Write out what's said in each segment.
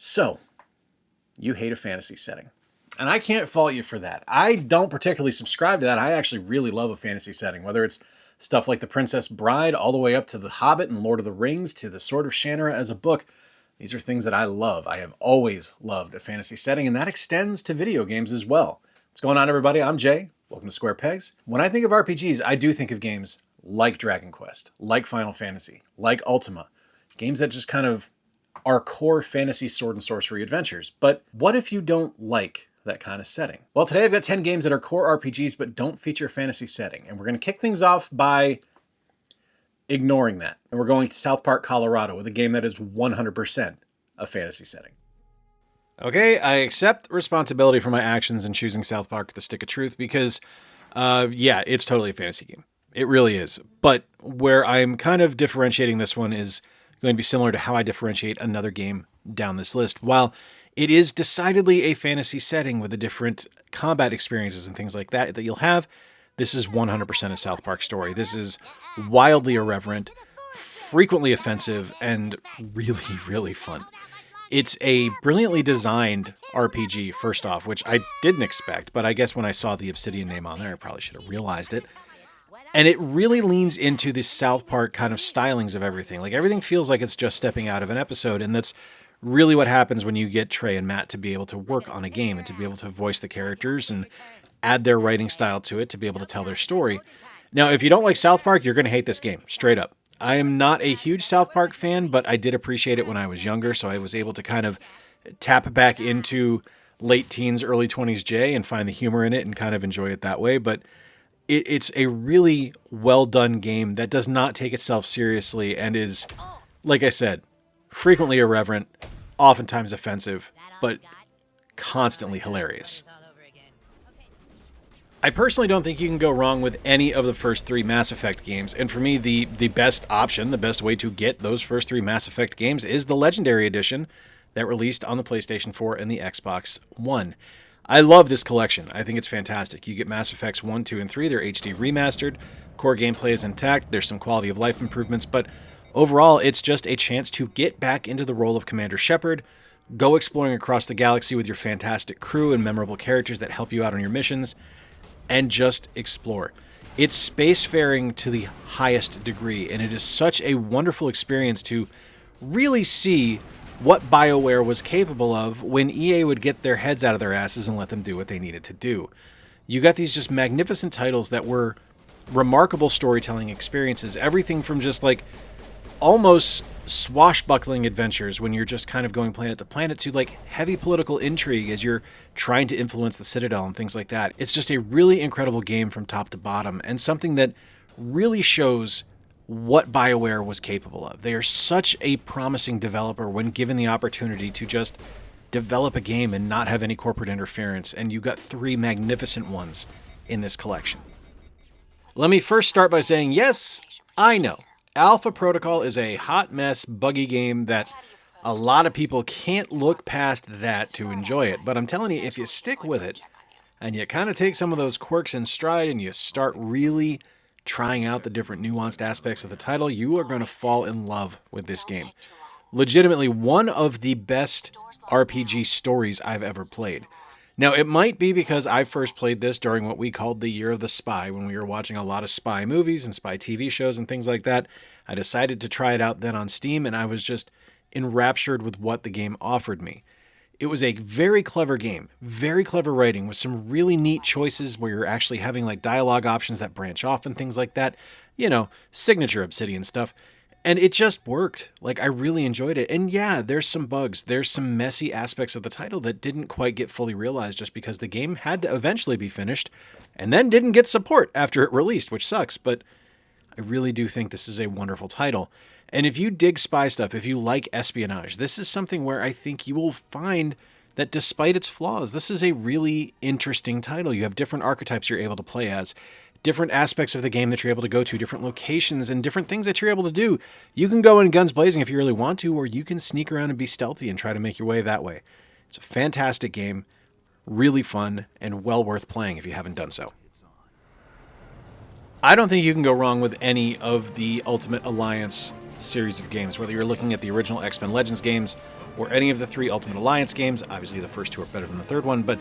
So, you hate a fantasy setting. And I can't fault you for that. I don't particularly subscribe to that. I actually really love a fantasy setting, whether it's stuff like The Princess Bride, all the way up to The Hobbit and Lord of the Rings, to The Sword of Shannara as a book. These are things that I love. I have always loved a fantasy setting, and that extends to video games as well. What's going on, everybody? I'm Jay. Welcome to Square Pegs. When I think of RPGs, I do think of games like Dragon Quest, like Final Fantasy, like Ultima. Games that just kind of are core fantasy sword and sorcery adventures. But what if you don't like that kind of setting? Well, today I've got 10 games that are core RPGs but don't feature a fantasy setting. And we're going to kick things off by ignoring that. And we're going to South Park, Colorado with a game that is 100% a fantasy setting. Okay, I accept responsibility for my actions in choosing South Park: The Stick of Truth because, yeah, it's totally a fantasy game. It really is. But where I'm kind of differentiating this one is going to be similar to how I differentiate another game down this list. While it is decidedly a fantasy setting with the different combat experiences and things like that you'll have, this is 100% a South Park story. This is wildly irreverent, frequently offensive, and really, really fun. It's a brilliantly designed RPG, first off, which I didn't expect, but I guess when I saw the Obsidian name on there, I probably should have realized it. And it really leans into the South Park kind of stylings of everything. Like, everything feels like it's just stepping out of an episode, and that's really what happens when you get Trey and Matt to be able to work on a game and to be able to voice the characters and add their writing style to it to be able to tell their story. Now, if you don't like South Park, you're going to hate this game, straight up. I am not a huge South Park fan, but I did appreciate it when I was younger, so I was able to kind of tap back into late teens, early 20s Jay and find the humor in it and kind of enjoy it that way. But it's a really well-done game that does not take itself seriously and is, like I said, frequently irreverent, oftentimes offensive, but constantly hilarious. I personally don't think you can go wrong with any of the first three Mass Effect games, and for me, the best option, the best way to get those first three Mass Effect games is the Legendary Edition that released on the PlayStation 4 and the Xbox One. I love this collection. I think it's fantastic. You get Mass Effects 1, 2, and 3. They're HD remastered. Core gameplay is intact. There's some quality of life improvements, but overall, it's just a chance to get back into the role of Commander Shepard, go exploring across the galaxy with your fantastic crew and memorable characters that help you out on your missions, and just explore. It's spacefaring to the highest degree, and it is such a wonderful experience to really see what BioWare was capable of when EA would get their heads out of their asses and let them do what they needed to do. You got these just magnificent titles that were remarkable storytelling experiences, everything from just like almost swashbuckling adventures when you're just kind of going planet to planet to like heavy political intrigue as you're trying to influence the Citadel and things like that. It's just a really incredible game from top to bottom and something that really shows what BioWare was capable of. They are such a promising developer when given the opportunity to just develop a game and not have any corporate interference, and you got three magnificent ones in this collection. Let me first start by saying, yes, I know. Alpha Protocol is a hot mess, buggy game that a lot of people can't look past that to enjoy it. But I'm telling you, if you stick with it and you kind of take some of those quirks in stride and you start really trying out the different nuanced aspects of the title, you are going to fall in love with this game. Legitimately one of the best RPG stories I've ever played. Now, it might be because I first played this during what we called the Year of the Spy, when we were watching a lot of spy movies and spy TV shows and things like that. I decided to try it out then on Steam, and I was just enraptured with what the game offered me. It was a very clever game, very clever writing, with some really neat choices where you're actually having like dialogue options that branch off and things like that. You know, signature Obsidian stuff. And it just worked. Like, I really enjoyed it. And yeah, there's some bugs. There's some messy aspects of the title that didn't quite get fully realized just because the game had to eventually be finished and then didn't get support after it released, which sucks. But I really do think this is a wonderful title. And if you dig spy stuff, if you like espionage, this is something where I think you will find that despite its flaws, this is a really interesting title. You have different archetypes you're able to play as, different aspects of the game that you're able to go to, different locations and different things that you're able to do. You can go in guns blazing if you really want to, or you can sneak around and be stealthy and try to make your way that way. It's a fantastic game, really fun, and well worth playing if you haven't done so. I don't think you can go wrong with any of the Ultimate Alliance series of games, whether you're looking at the original X-Men Legends games or any of the 3 Ultimate Alliance games. Obviously, the first 2 are better than the third one, but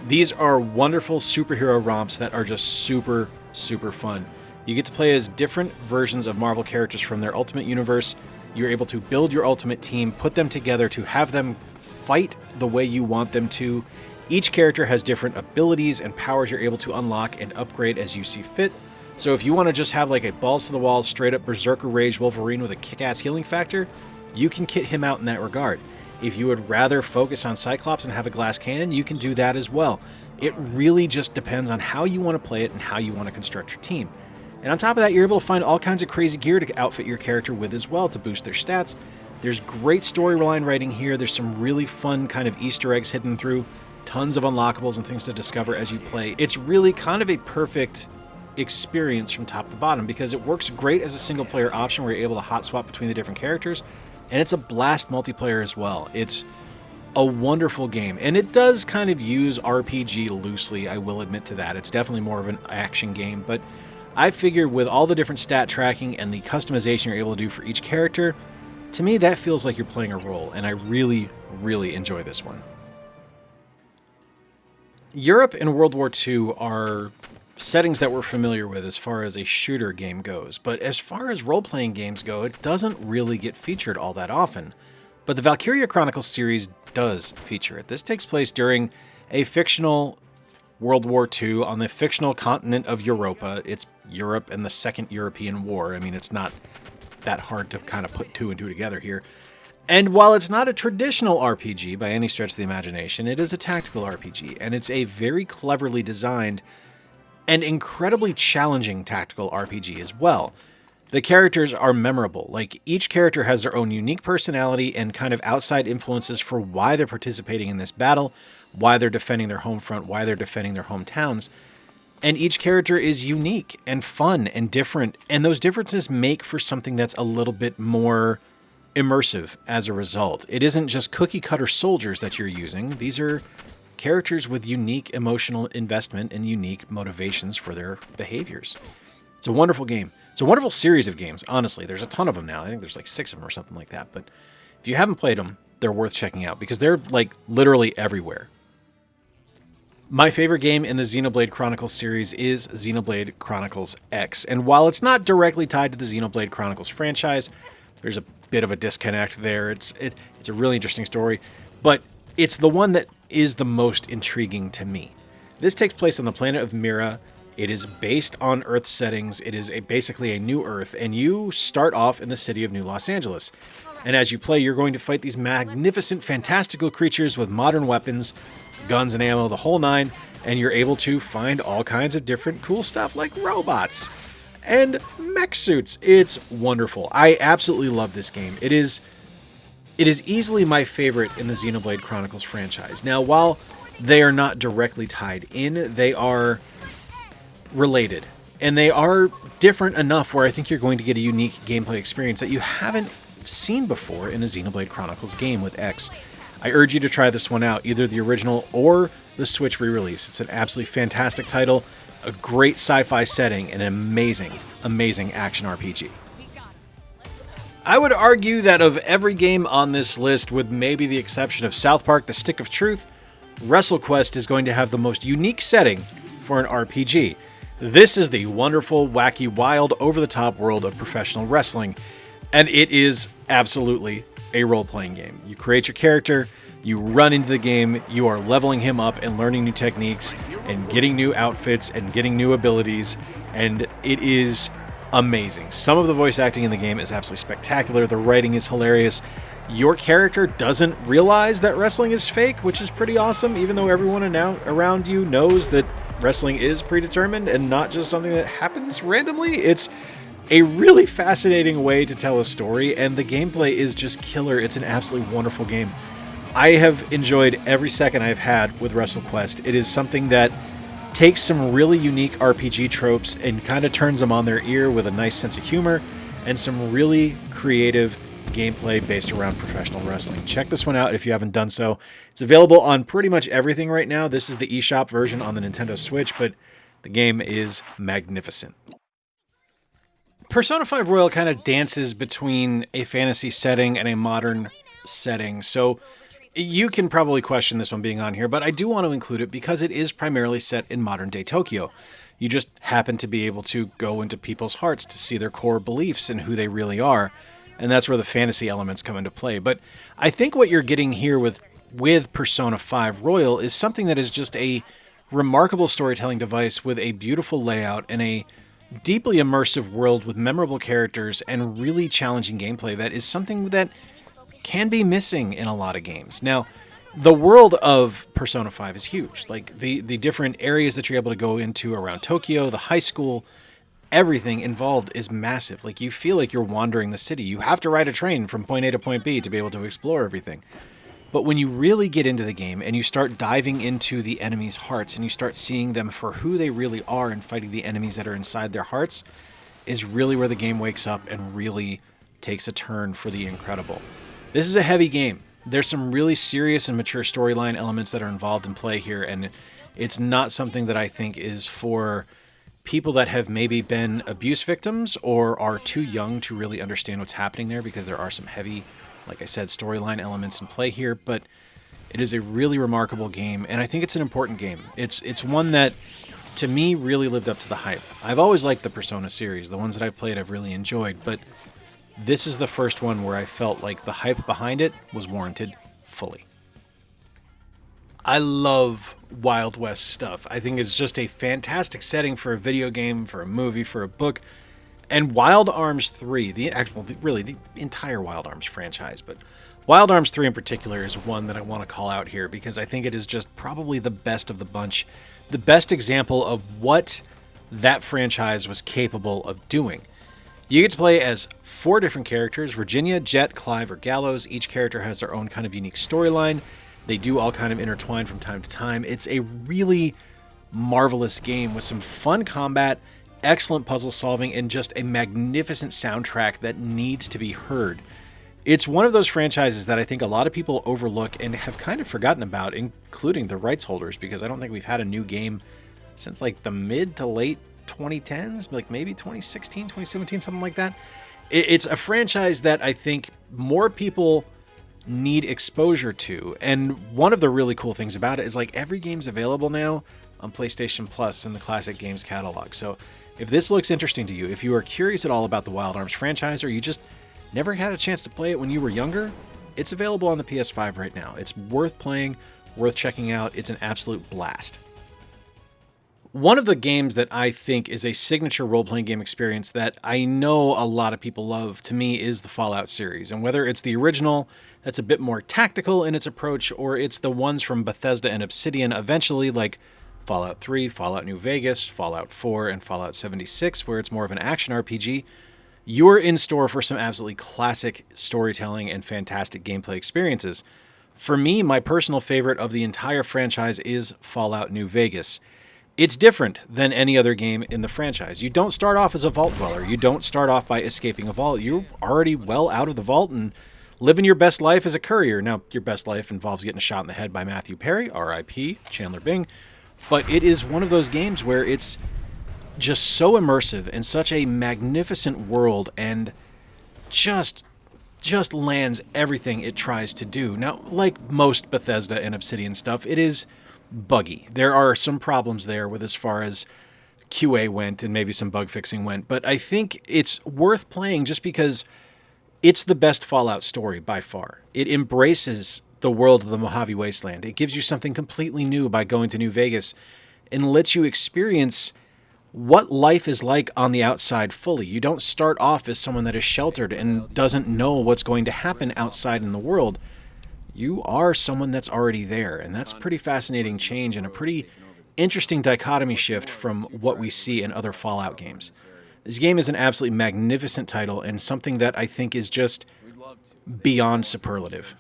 these are wonderful superhero romps that are just super, super fun. You get to play as different versions of Marvel characters from their Ultimate Universe. You're able to build your Ultimate team, put them together to have them fight the way you want them to. Each character has different abilities and powers you're able to unlock and upgrade as you see fit. So if you want to just have like a balls-to-the-wall, straight-up Berserker Rage Wolverine with a kick-ass healing factor, you can kit him out in that regard. If you would rather focus on Cyclops and have a glass cannon, you can do that as well. It really just depends on how you want to play it and how you want to construct your team. And on top of that, you're able to find all kinds of crazy gear to outfit your character with as well to boost their stats. There's great storyline writing here. There's some really fun kind of Easter eggs hidden through, tons of unlockables and things to discover as you play. It's really kind of a perfect experience from top to bottom because it works great as a single player option where you're able to hot swap between the different characters, and it's a blast multiplayer as well. It's a wonderful game, and it does kind of use RPG loosely, I will admit to that. It's definitely more of an action game, but I figured with all the different stat tracking and the customization you're able to do for each character, to me that feels like you're playing a role, and I really, really enjoy this one. Europe and World War II are settings that we're familiar with as far as a shooter game goes, but as far as role-playing games go, it doesn't really get featured all that often. But the Valkyria Chronicles series does feature it. This takes place during a fictional World War II on the fictional continent of Europa. It's Europe and the Second European War. I mean, it's not that hard to kind of put 2 and 2 together here. And while it's not a traditional RPG by any stretch of the imagination, it is a tactical RPG, and it's a very cleverly designed and incredibly challenging tactical RPG as well. The characters are memorable. Like, each character has their own unique personality and kind of outside influences for why they're participating in this battle, why they're defending their home front, why they're defending their hometowns. And each character is unique and fun and different, and those differences make for something that's a little bit more immersive as a result. It isn't just cookie-cutter soldiers that you're using. These are characters with unique emotional investment and unique motivations for their behaviors. It's a wonderful game. It's a wonderful series of games, honestly. There's a ton of them now. I think there's like 6 of them or something like that. But if you haven't played them, they're worth checking out because they're like literally everywhere. My favorite game in the Xenoblade Chronicles series is Xenoblade Chronicles X. And while it's not directly tied to the Xenoblade Chronicles franchise, there's a bit of a disconnect there. It's a really interesting story, but it's the one that is the most intriguing to me. This takes place on the planet of Mira. It is based on Earth settings. It is basically a new Earth, and you start off in the city of New Los Angeles. And as you play, you're going to fight these magnificent, fantastical creatures with modern weapons, guns and ammo, the whole nine, and you're able to find all kinds of different cool stuff like robots and mech suits. It's wonderful. I absolutely love this game. It is easily my favorite in the Xenoblade Chronicles franchise. Now, while they are not directly tied in, they are related. And they are different enough where I think you're going to get a unique gameplay experience that you haven't seen before in a Xenoblade Chronicles game with X. I urge you to try this one out, either the original or the Switch re-release. It's an absolutely fantastic title, a great sci-fi setting, and an amazing, amazing action RPG. I would argue that of every game on this list, with maybe the exception of South Park: The Stick of Truth, WrestleQuest is going to have the most unique setting for an RPG. This is the wonderful, wacky, wild, over-the-top world of professional wrestling, and it is absolutely a role-playing game. You create your character, you run into the game, you are leveling him up and learning new techniques and getting new outfits and getting new abilities, and it is amazing. Some of the voice acting in the game is absolutely spectacular. The writing is hilarious. Your character doesn't realize that wrestling is fake, which is pretty awesome, even though everyone around you knows that wrestling is predetermined and not just something that happens randomly. It's a really fascinating way to tell a story, and the gameplay is just killer. It's an absolutely wonderful game. I have enjoyed every second I've had with WrestleQuest. It is something that takes some really unique RPG tropes and kind of turns them on their ear with a nice sense of humor and some really creative gameplay based around professional wrestling. Check this one out if you haven't done so. It's available on pretty much everything right now. This is the eShop version on the Nintendo Switch, but the game is magnificent. Persona 5 Royal kind of dances between a fantasy setting and a modern setting. So you can probably question this one being on here, but I do want to include it because it is primarily set in modern day Tokyo. You just happen to be able to go into people's hearts to see their core beliefs and who they really are. And that's where the fantasy elements come into play. But I think what you're getting here with Persona 5 Royal is something that is just a remarkable storytelling device with a beautiful layout and a deeply immersive world with memorable characters and really challenging gameplay that is something that can be missing in a lot of games. Now, the world of Persona 5 is huge. Like the different areas that you're able to go into around Tokyo, the high school, everything involved is massive. Like you feel like you're wandering the city. You have to ride a train from point A to point B to be able to explore everything. But when you really get into the game and you start diving into the enemies' hearts and you start seeing them for who they really are and fighting the enemies that are inside their hearts, is really where the game wakes up and really takes a turn for the incredible. This is a heavy game. There's some really serious and mature storyline elements that are involved in play here, and it's not something that I think is for people that have maybe been abuse victims or are too young to really understand what's happening there, because there are some heavy, like I said, storyline elements in play here. But it is a really remarkable game, and I think it's an important game. It's one that, to me, really lived up to the hype. I've always liked the Persona series. The ones that I've played I've really enjoyed, but this is the first one where I felt like the hype behind it was warranted fully. I love Wild West stuff. I think it's just a fantastic setting for a video game, for a movie, for a book. And Wild Arms 3, the entire Wild Arms franchise, but Wild Arms 3 in particular is one that I want to call out here because I think it is just probably the best of the bunch, the best example of what that franchise was capable of doing. You get to play as 4 different characters: Virginia, Jet, Clive, or Gallows. Each character has their own kind of unique storyline. They do all kind of intertwine from time to time. It's a really marvelous game with some fun combat, excellent puzzle solving, and just a magnificent soundtrack that needs to be heard. It's one of those franchises that I think a lot of people overlook and have kind of forgotten about, including the rights holders, because I don't think we've had a new game since like the mid to late 2010s, like maybe 2016, 2017, something like that. It's a franchise that I think more people need exposure to. And one of the really cool things about it is like every game's available now on PlayStation Plus in the Classic Games catalog. So if this looks interesting to you, if you are curious at all about the Wild Arms franchise, or you just never had a chance to play it when you were younger, it's available on the PS5 right now. It's worth playing, worth checking out. It's an absolute blast. One of the games that I think is a signature role-playing game experience that I know a lot of people love, to me, is the Fallout series. And whether it's the original, that's a bit more tactical in its approach, or it's the ones from Bethesda and Obsidian eventually, like Fallout 3, Fallout New Vegas, Fallout 4, and Fallout 76, where it's more of an action RPG, you're in store for some absolutely classic storytelling and fantastic gameplay experiences. For me, my personal favorite of the entire franchise is Fallout New Vegas. It's different than any other game in the franchise. You don't start off as a vault dweller. You don't start off by escaping a vault. You're already well out of the vault and living your best life as a courier. Now, your best life involves getting shot in the head by Matthew Perry, R.I.P., Chandler Bing. But it is one of those games where it's just so immersive and such a magnificent world, and just lands everything it tries to do. Now, like most Bethesda and Obsidian stuff, it is buggy. There are some problems there with as far as QA went and maybe some bug fixing went, but I think it's worth playing just because it's the best Fallout story by far. It embraces the world of the Mojave Wasteland. It gives you something completely new by going to New Vegas and lets you experience what life is like on the outside fully. You don't start off as someone that is sheltered and doesn't know what's going to happen outside in the world. You are someone that's already there, and that's a pretty fascinating change and a pretty interesting dichotomy shift from what we see in other Fallout games. This game is an absolutely magnificent title and something that I think is just beyond superlative.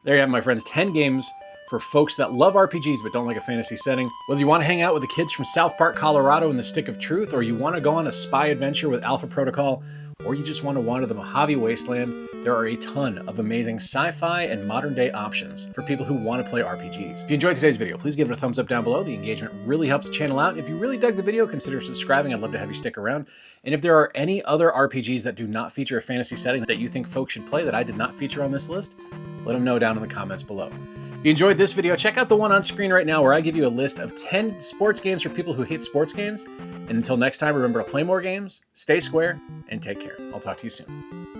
There you have it, my friends. 10 games for folks that love RPGs but don't like a fantasy setting. Whether you want to hang out with the kids from South Park, Colorado in the Stick of Truth, or you want to go on a spy adventure with Alpha Protocol, or you just want to wander the Mojave Wasteland, there are a ton of amazing sci-fi and modern day options for people who want to play RPGs. If you enjoyed today's video, please give it a thumbs up down below. The engagement really helps the channel out. If you really dug the video, consider subscribing. I'd love to have you stick around. And if there are any other RPGs that do not feature a fantasy setting that you think folks should play that I did not feature on this list, let them know down in the comments below. If you enjoyed this video, check out the one on screen right now where I give you a list of 10 sports games for people who hate sports games. And until next time, remember to play more games, stay square, and take care. I'll talk to you soon.